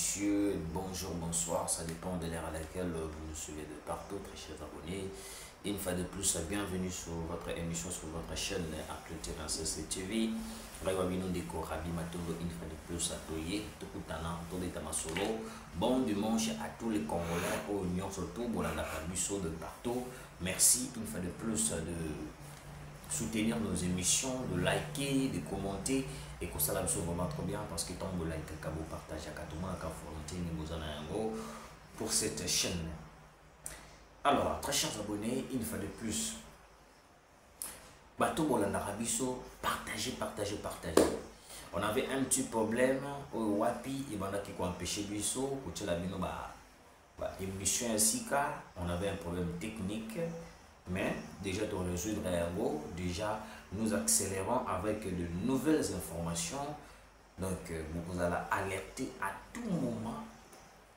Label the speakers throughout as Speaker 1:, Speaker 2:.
Speaker 1: messieurs, bonjour, bonsoir, ça dépend de l'heure à laquelle vous nous suivez de partout, très chers abonnés. Une fois de plus, bienvenue sur votre émission, sur votre chaîne Actualité dans CCTV. Bon dimanche à tous les Congolais, au Nord surtout, bon la de partout. Merci une fois de plus de soutenir nos émissions, de liker, de commenter et que ça soit vraiment trop bien parce que tant que vous likez, que vous partagez, que tout le monde a volonté pour cette chaîne. Alors, très chers abonnés, une fois de plus, bateau en Arabie, partagez. On avait un petit problème au Wapi et pendant qui ont empêché Bisso, côté la mino émission ainsi car on avait un problème technique, mais déjà de résoudre déjà nous accélérons avec de nouvelles informations. Donc vous allez alerter à tout moment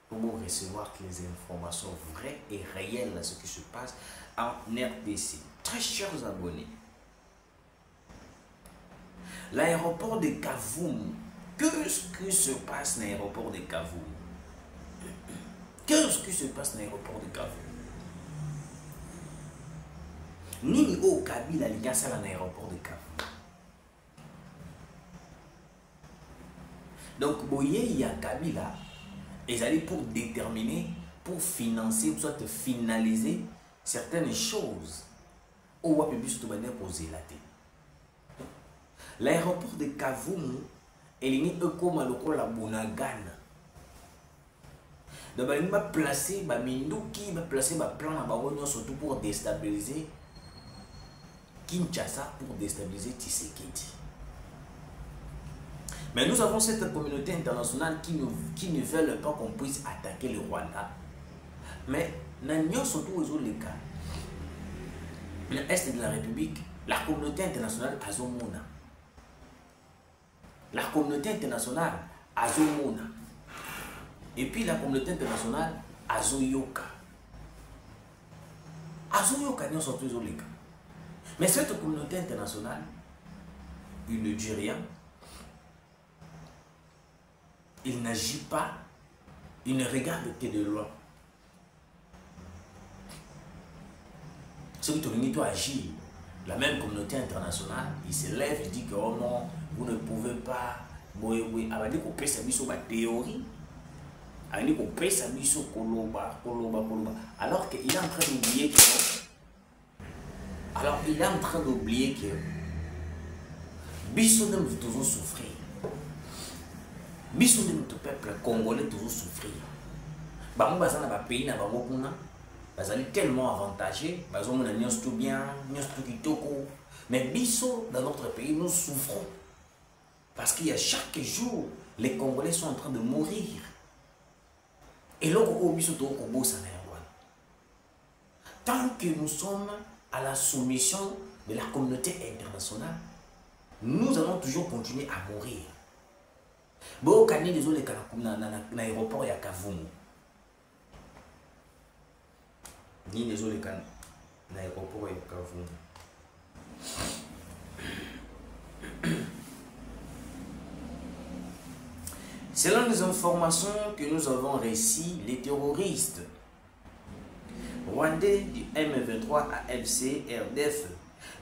Speaker 1: pour recevoir les informations vraies et réelles de ce qui se passe en RDC. Très chers abonnés, l'aéroport de Kavumu, qu'est-ce qui se passe dans l'aéroport de Kavumu? Qu'est-ce qui se passe dans l'aéroport de Kavumu? Nini au Kabila il y a ça dans l'aéroport de Kavumu. Donc boye il y a Kabila et ça pour déterminer, pour financer, soit finaliser certaines choses. Au Wapi surtout poser la tête. L'aéroport de Kavumu il est comme la Bunagana. Donc il va placer Minduki, il va placer un plan surtout pour déstabiliser Kinshasa, pour déstabiliser Tshisekedi. Mais nous avons cette communauté internationale qui ne veut pas qu'on puisse attaquer le Rwanda. Mais nous surtout les cas. L'Est de la République, la communauté internationale a Zomona. La communauté internationale a Zomona. Et puis la communauté internationale a Zoyoka. Azoyoka nous surtout les cas. Mais cette communauté internationale, il ne dit rien. Il n'agit pas, il ne regarde que de loin. Celui qui doit agir, la même communauté internationale, il se lève, il dit que oh non, vous ne pouvez pas, oui, alors il dit qu'on peut s'habiller sur la théorie, alors il dit qu'on peut s'habiller sur Koloba, alors qu'il est en train d'oublier que, Bissot nous toujours souffrir. Biso de notre peuple congolais toujours souffrir. Bango bazana ba pays na bango kuna bazali tellement avantagés, bazo mona nyos tout bien, nyos tout kitoko. Mais biso dans notre pays nous souffrons parce qu'il y a chaque jour les Congolais sont en train de mourir. Et loko biso to ko bossa na yawa. Tant que nous sommes à la soumission de la communauté internationale, nous allons toujours continuer à mourir. Bon, quand il désolé dans l'aéroport, il y a Kavumu. Ni désolé quand l'aéroport, il y a Kavumu. Selon les informations que nous avons reçues, les terroristes rwandais du M23 AFC RDF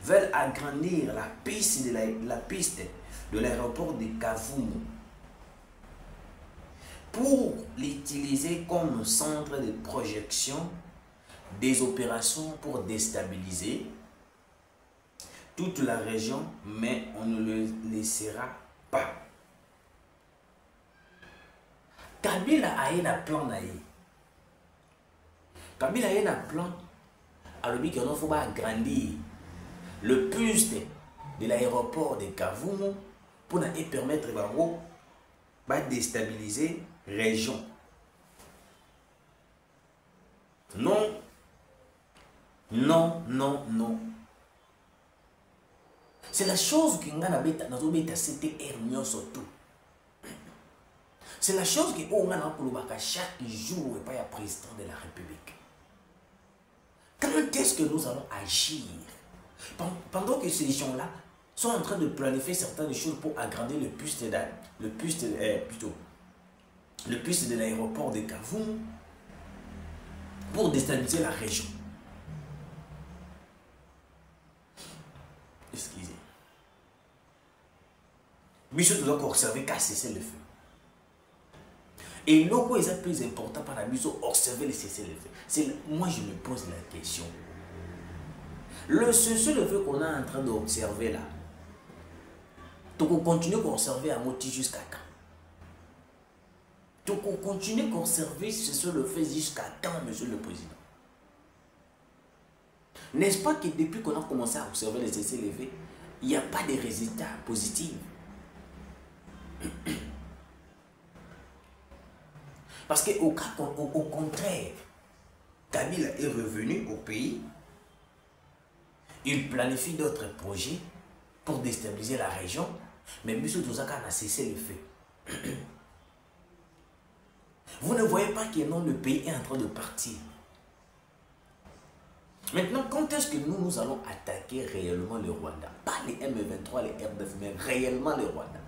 Speaker 1: veulent agrandir la piste de l'aéroport de Kavumu pour l'utiliser comme centre de projection des opérations pour déstabiliser toute la région, mais on ne le laissera pas. Kabila a un plan. Kabila a un plan. Alors qu'il faut agrandir le puce de l'aéroport de Kavumu pour permettre de déstabiliser région. Non. C'est la chose qui nous a surtout. C'est la chose qui on a chaque jour et pas le président de la République. Quand est-ce que nous allons agir? Pendant que ces gens-là sont en train de planifier certaines choses pour agrandir le piste de l'aéroport de Kavumu pour déstabiliser la région. Excusez. Biso doit observer qu'à cesser le feu. Et l'eau est le plus important par la biso observer le cesser le feu. Moi je me pose la question. Le cesser le feu qu'on est en train d'observer là, donc on continue à observer à Moti jusqu'à quand? Donc on continue à observer cesser le feu jusqu'à quand, monsieur le président? N'est-ce pas que depuis qu'on a commencé à observer les cesser le feu, il n'y a pas de résultats positifs? Parce qu'au contraire, Kabila est revenu au pays, il planifie d'autres projets pour déstabiliser la région, mais M. Touzaka a cessé le feu. Vous ne voyez pas que non, le pays est en train de partir. Maintenant, quand est-ce que nous allons attaquer réellement le Rwanda? Pas les M23, les RDF, mais réellement le Rwanda.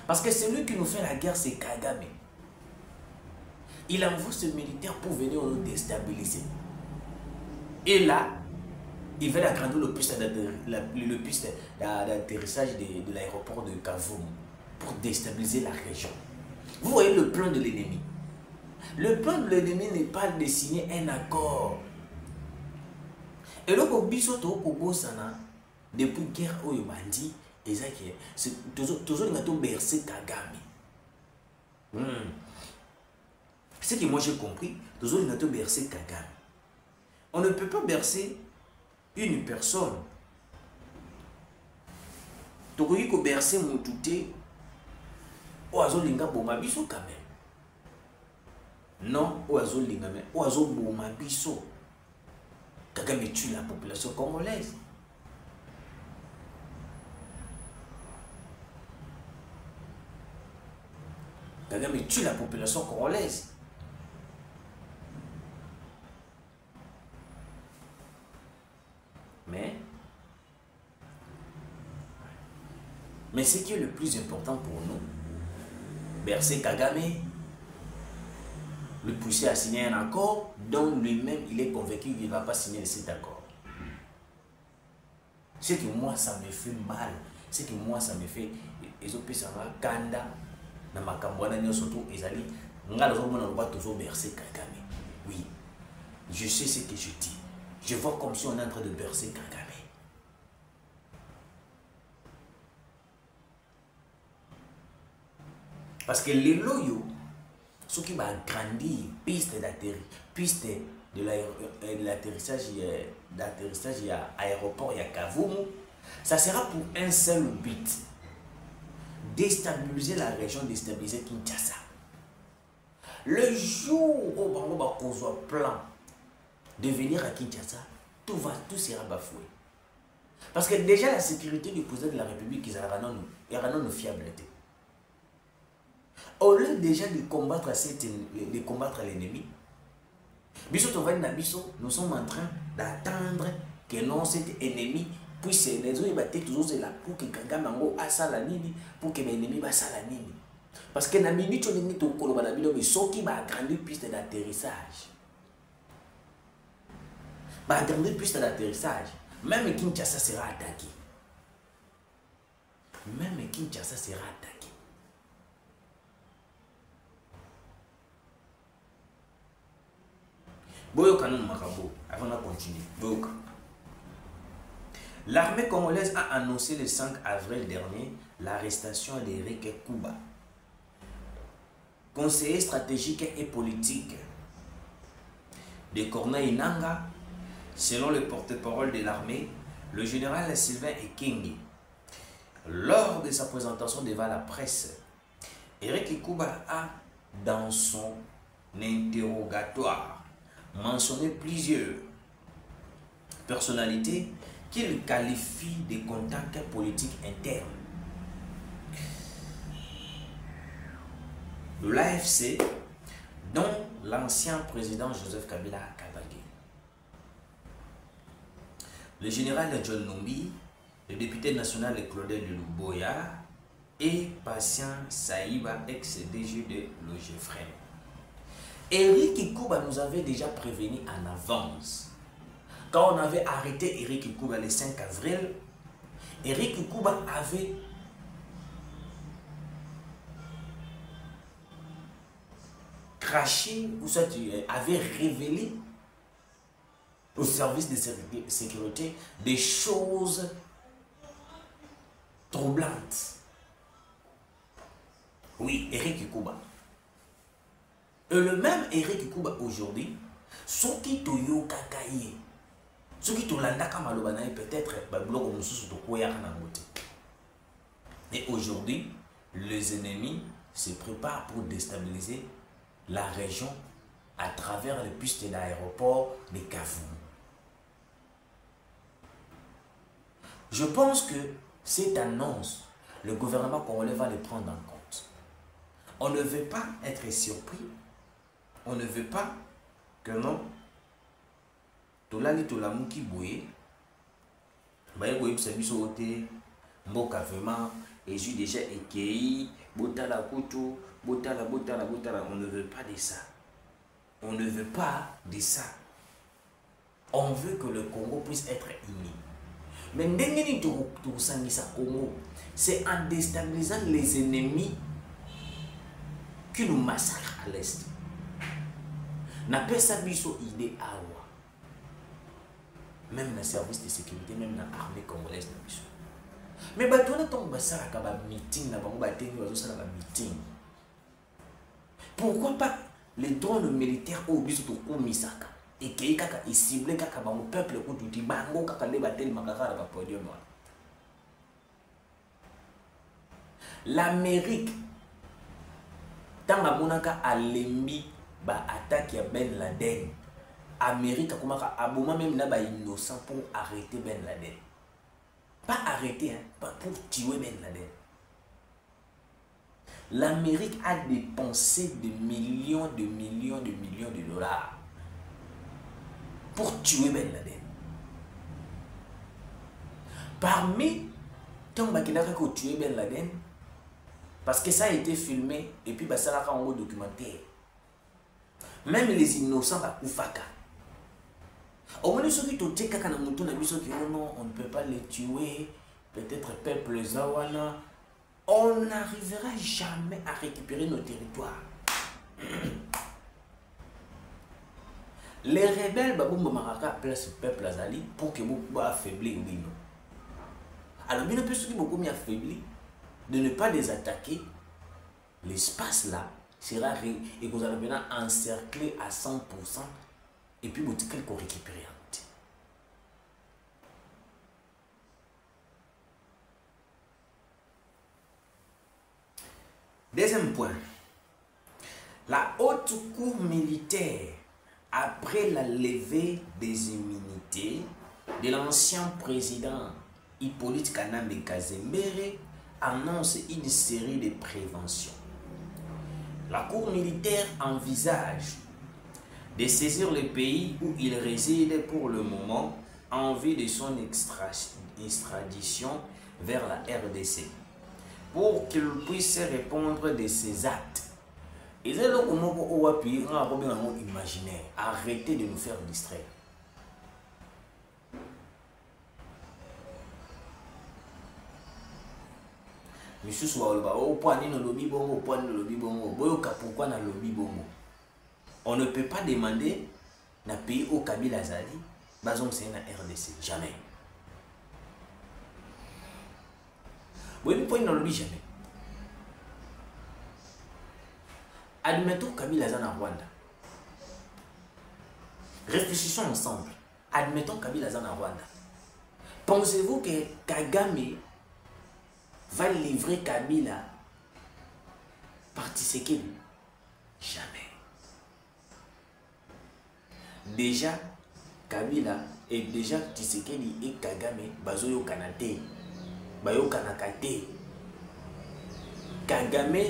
Speaker 1: Parce que celui qui nous fait la guerre, c'est Kagame. Il envoie ses militaires pour venir nous déstabiliser. Et là, il veut agrandir le piste d'atterrissage de l'aéroport de Kavumu pour déstabiliser la région. Vous voyez le plan de l'ennemi. Le plan de l'ennemi n'est pas de signer un accord. Et donc, au bisoto, au Bosana, depuis la guerre au Yomandi, c'est toujours bercé Kagame. Ce que moi j'ai compris, toujours bercé Kagame. On ne peut pas bercer une personne. Donc, il faut bercer mon touté. Oazo linga bomabiso quand même. Non, oazo linga mais oazo bomabiso. Kagame tue la population congolaise. Kagame tue la population congolaise. Mais ce qui est le plus important pour nous, bercer Kagame, le pousser à signer un accord dont lui-même il est convaincu qu'il ne va pas signer cet accord. Ce que moi ça me fait mal, ce que moi ça me fait, Kanda, na makambwana nyo surtout ezali, nga lozo mona loba tozo bercer Kagame. Oui, je sais ce que je dis. Je vois comme si on est en train de bercer Kagame. Parce que les loyaux, ceux qui vont grandir, piste de l'atterrissage à l'aéroport et à Kavumu, ça sera pour un seul but. Déstabiliser la région, déstabiliser Kinshasa. Le jour où on va avoir un plan de venir à Kinshasa, tout sera bafoué. Parce que déjà la sécurité du président de la République, il y aura non fiabilité. Au lieu déjà de combattre l'ennemi, nous sommes en train d'attendre que non cet ennemi puisse les autres battre toujours là pour que Kagame a salanini, pour que l'ennemi va salanini. Parce que na minute on est tout colo banabilo mais ce qui va agrandir piste d'atterrissage. Va agrandir piste d'atterrissage. Même Kinshasa sera attaqué. Même Kinshasa sera attaqué. Boyoka non Makabo, avant de continuer. Boyoka. L'armée congolaise a annoncé le 5 avril dernier l'arrestation d'Eric Kuba, conseiller stratégique et politique de Corneille Nangaa, selon le porte-parole de l'armée, le général Sylvain Ekenge. Lors de sa présentation devant la presse, Eric Kuba a, dans son interrogatoire, mentionné plusieurs personnalités qu'il qualifie de contacts politiques internes de l'AFC, dont l'ancien président Joseph Kabila Kabange, le général John Numbi, le député national Claudel Luboya, et Patient Saïba, ex-DG de Logefrem. Eric Kikuba nous avait déjà prévenu en avance. Quand on avait arrêté Eric Kikuba le 5 avril, Eric Kikuba avait craché, ou ça avait révélé au service de sécurité des choses troublantes. Oui, Eric Kikuba. Et le même Eric Kikuba aujourd'hui, ce qui te yo kakaye, ce qui te landaka malobanaye peut-être bloc comme sous et aujourd'hui, les ennemis se préparent pour déstabiliser la région à travers les pistes d'aéroport de Kafou. Je pense que cette annonce, le gouvernement congolais va le prendre en compte. On ne veut pas être surpris. On ne veut pas que non. Tolali tolamuki boye. Baye boye biso ote. Mboka vraiment. Et j'ai déjà équeillé. Botala kutu. Botala. On ne veut pas de ça. On ne veut pas de ça. On veut que le Congo puisse être uni. Mais ndengeni tokusangisa Congo, c'est en déstabilisant les ennemis qui nous massacrent à l'est. N'a pas ça biso idée awa. Même dans le service de sécurité, même dans l'armée congolaise. Mais batona tombe basala kaba meeting na bango batengi bazosala ba meeting. Pourquoi pas les drones militaires au biso to komisaka et qui kaka ciblé kaka bango peuple ko tuti bango kaka le batel makaka ba podium. L'Amérique tanga monaka alembi ba attaque ya Ben Laden. Amérique akomaka aboma même na ba innocent pour arrêter Ben Laden. Pas arrêter, hein, pas pour tuer Ben Laden. L'Amérique a dépensé des millions de dollars pour tuer Ben Laden. Parmi tant bakindaka ko tuer Ben Laden, parce que ça a été filmé et puis ça a un documentaire. Même les innocents à Koufaka. Au moins ceux qui t'ont kaka na mutu na biso qui non, on ne peut pas les tuer. Peut-être peuple Zawana. On n'arrivera jamais à récupérer nos territoires. Les rebelles Babou Maraka place ce peuple Azali pour que vous affaiblir Bino. Alors Bino peut ce qui beaucoup mieux affaibli de ne pas les attaquer. L'espace là sera et vous allez maintenant encercler à 100% et puis vous allez récupérer. Deuxième point, la haute cour militaire, après la levée des immunités de l'ancien président Hippolyte Kanambe Kazembere, annonce une série de préventions. La cour militaire envisage de saisir le pays où il réside pour le moment en vue de son extradition vers la RDC. Pour qu'il puisse répondre de ses actes. Et c'est là qu'on a imaginaire. Arrêtez de nous faire distraire. Monsieur Souaolba, au point de lobby bongo, au point de lobby bongo, boyoka pourquoi na lobby bongo. On ne peut pas demander na pays au Kabila Zali, bazong c'est na RDC, jamais. Oui, point dans le jamais. Admettons Kabila Zana Rwanda. Réfléchissons ensemble. Admettons Kabila Zana Rwanda. Pensez-vous que Kagame va livrer Kabila par Tshisekedi? Jamais. Déjà, Kabila et déjà Tshisekedi et Kagame bazoyo kanate. Bayo kanakate. Kagame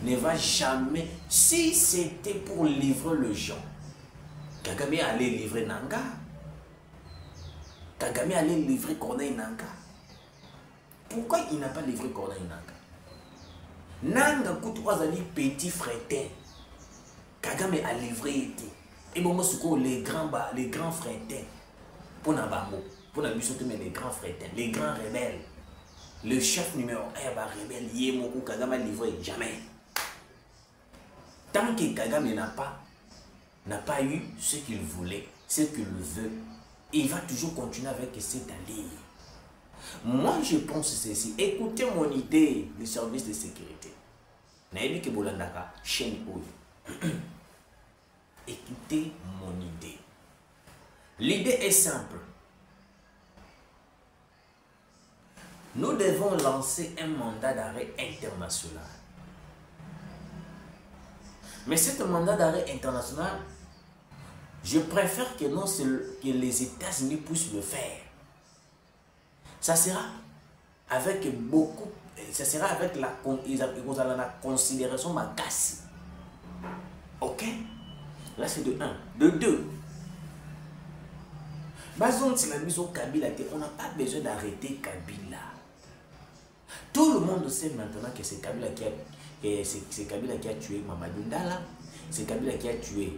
Speaker 1: ne va jamais, si c'était pour livrer le gens, Kagame allait livrer Nanga. Kagame allait livrer Corneille Nanga. Pourquoi il n'a pas livré Corneille Nanga? Nanga kutu azali petit frère. Kagame a livré été. Et bon, moi, les grands frères. Pour Nabango, pour Nabisote, mais les grands frères, les grands rebelles. Le chef numéro 1 rebelle, Yemoku Kagame a livré jamais. Tant que Kagame n'a pas eu ce qu'il voulait, ce qu'il veut, il va toujours continuer avec cette alliée. Moi, je pense ceci. Écoutez mon idée du service de sécurité. Naïbi ke bolandaka, chaîne Oyo. Écoutez mon idée. L'idée est simple. Nous devons lancer un mandat d'arrêt international. Mais ce mandat d'arrêt international, je préfère que, que les États-Unis puissent le faire. Ça sera avec beaucoup, ça sera avec la considération makasi. Ok? Là c'est de 1. De 2. On n'a pas besoin d'arrêter Kabila. Tout le monde sait maintenant que c'est Kabila qui a tué Mamadou Ndala. C'est Kabila qui a tué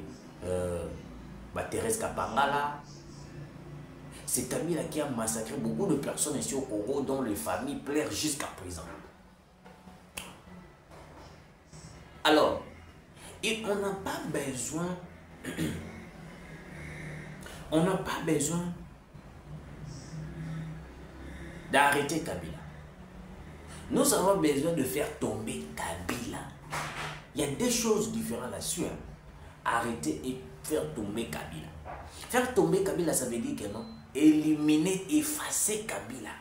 Speaker 1: Thérèse Kapangala. C'est Kabila qui a massacré beaucoup de personnes ici au Congo dont les familles pleurent jusqu'à présent. Alors, on n'a pas besoin... on n'a pas besoin d'arrêter Kabila. Nous avons besoin de faire tomber Kabila. Il y a des choses différentes là-dessus. Hein. Arrêter et faire tomber Kabila. Faire tomber Kabila, ça veut dire que non. Éliminer, effacer Kabila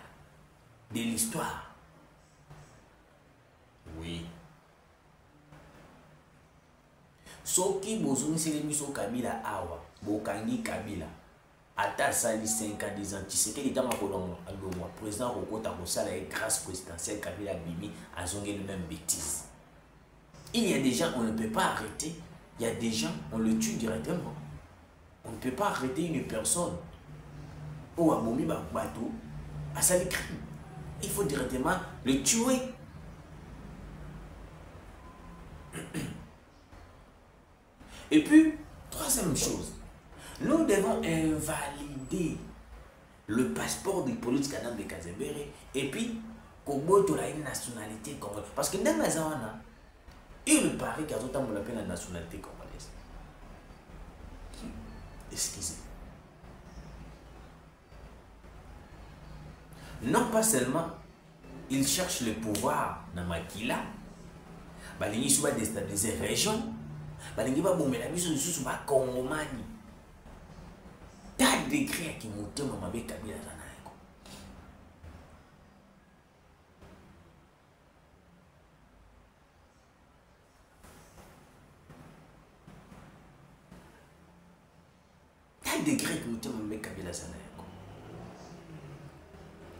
Speaker 1: de l'histoire. Oui. Soki bozoni selemiso Kabila awa, bokangi Kabila. Ata sali 5 ans, 10 ans, tu sais qu'il est dans ma colonne, le président Rokota Kosala est grâce présidentielle Kabila Bimi a zongé le même bêtise. Il y a des gens, on ne peut pas arrêter. Il y a des gens, on le tue directement. On ne peut pas arrêter une personne. Ou à Bomi Batou, à sali crime. Il faut directement le tuer. Et puis, troisième chose, nous devons invalider le passeport du police Kanam de Kazembere et puis Koboto a une nationalité congolaise. Parce que dans les années, il paraît qu'il y a autant de la nationalité congolaise. Excusez. Non pas seulement il cherche le pouvoir dans Makila, il va déstabiliser la région, il va bomber la mission de la Congomanie. T'as décret qui monte dans ma Kabila. T'as décret qui monte dans ma Kabila.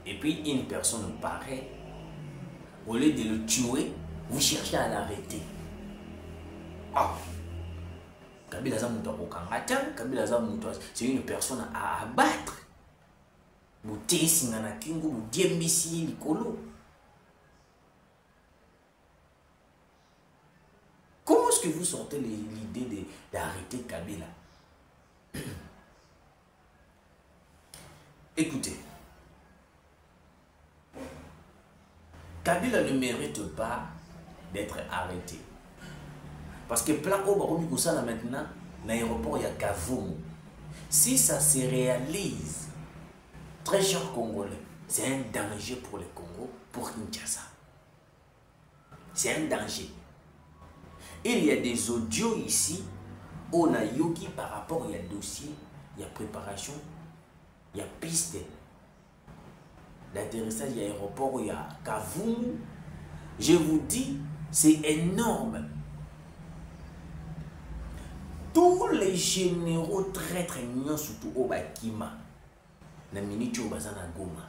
Speaker 1: Et puis une personne paraît, au lieu de le tuer, vous cherchez à l'arrêter. Ah! Kabila c'est une personne à abattre. Comment est-ce que vous sortez l'idée d'arrêter Kabila? Écoutez, Kabila ne mérite pas d'être arrêté. Parce que plan au maintenant, l'aéroport il y a Kavumu. Si ça se réalise, très cher Congolais, c'est un danger pour le Congo, pour Kinshasa. C'est un danger. Il y a des audios ici, on a yoki par rapport, il y a dossier, il y a préparation, il y a piste d'atterrissage, il y a aéroport, il y a Kavumu. Je vous dis, c'est énorme. Tous les généraux traîtres, surtout au Bakima, na minute au Bazana Goma.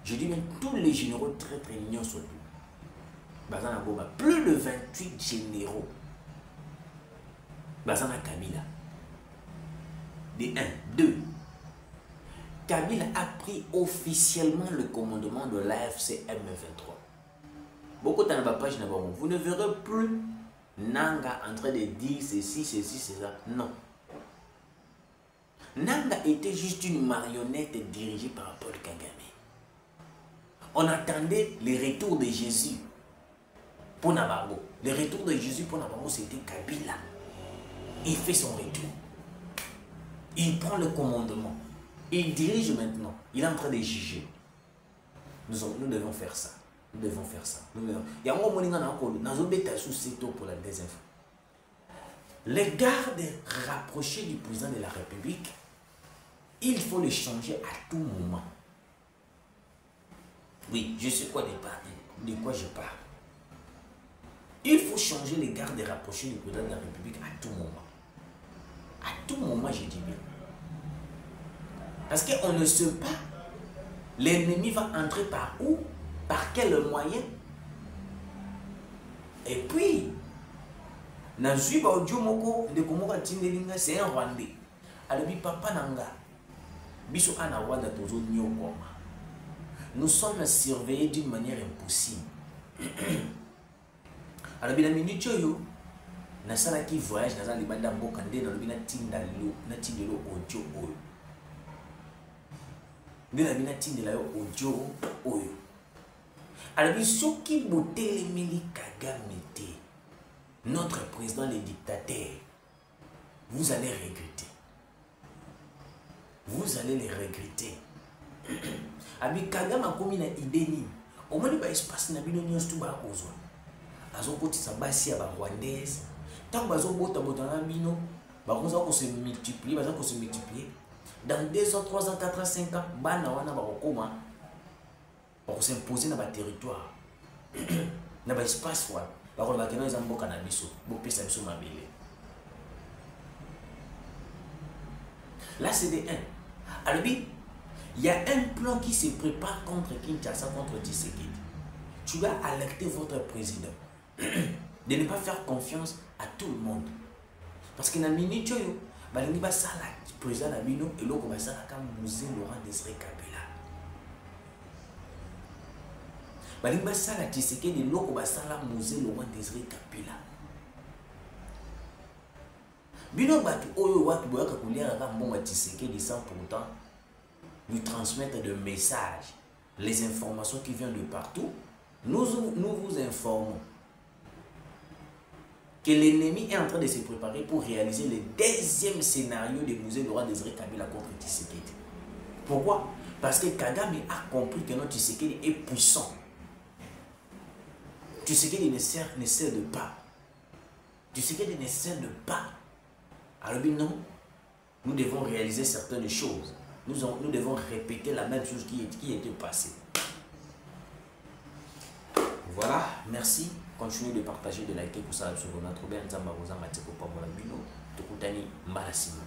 Speaker 1: Je dis même tous les généraux traîtres, surtout Bazana Goma. Plus de 28 généraux. Bazana Kabila. De 1. 2. Kabila a pris officiellement le commandement de l'AFC M23. beaucoup de page, vous ne verrez plus Nanga en train de dire ceci, ceci, cela. Non. Nanga était juste une marionnette dirigée par Paul Kagame. On attendait le retour de Jésus pour Navarro. Le retour de Jésus pour Navarro, c'était Kabila. Il fait son retour. Il prend le commandement. Il dirige maintenant. Il est en train de juger. Nous devons faire ça. Nous devons faire ça. Il y a un moment où nous avons sous cette eau pour la désinfo. Les gardes rapprochés du président de la République, il faut les changer à tout moment. Oui, je sais de quoi je parle. Il faut changer les gardes rapprochés du président de la République à tout moment. À tout moment, je dis bien. Parce qu'on ne sait pas l'ennemi va entrer par où, par quel moyen. Et puis, c'est un Rwandais. Alors, papa nanga, biso ana Rwanda tozo nyokoma. Nous sommes surveillés d'une manière impossible. Alors, bien minute yo, na sala qui voyage na sala libanda mboka nde na lobina tindalo na tindelo audio oyo. Nde na bina tindela yo audio oyo. Alors, soki botele mili Kagame te, notre président le dictateur, vous allez regretter. Vous allez les regretter. Abi Kagame a commis une idée ni. Au moins il va espace na bino nyos tout ba kozwa. Azokoti sa basi ya ba rwandaise. Tant bazo bota na bino, ba koza ko se multiplier, baza ko se multiplier. Dans 2 ans, 3 ans, 4 ans, 5 ans, bana wana ba kokoma ba ko s'imposer na ba territoire. Na ba espace wa. Ba ko ba kena ezamboka na biso, bo pesa biso mabele. Là c'est des 1. Alors, il y a un plan qui se prépare contre Kinshasa, contre Tshisekedi. Tu dois alerter votre président de ne pas faire confiance à tout le monde. Parce que dans la minute, il y a un président Nabino et l'autre va s'arrêter comme Musée Laurent Désiré Kabila. Il y a un Tshisekedi et l'autre va s'arrêter Musée Laurent Désiré Kabila. Bino batu oyo watu boyaka kulia kaka mbonga Tshisekedi sans pourtant lui transmettre des messages, les informations qui viennent de partout. Nous vous informons que l'ennemi est en train de se préparer pour réaliser le deuxième scénario du musée Laurent Désiré Kabila contre Tshisekedi. Pourquoi? Parce que Kagame a compris que notre Tshisekedi est puissant. Tshisekedi ne cède pas. Tshisekedi ne cède pas. Alors non, nous devons réaliser certaines choses. Nous devons répéter la même chose qui était passée. Voilà, merci. Continuez de partager, de liker pour ça sur notre bien. Nzamba Rosa Mateko Pamola Bino. Tokutani Malasima.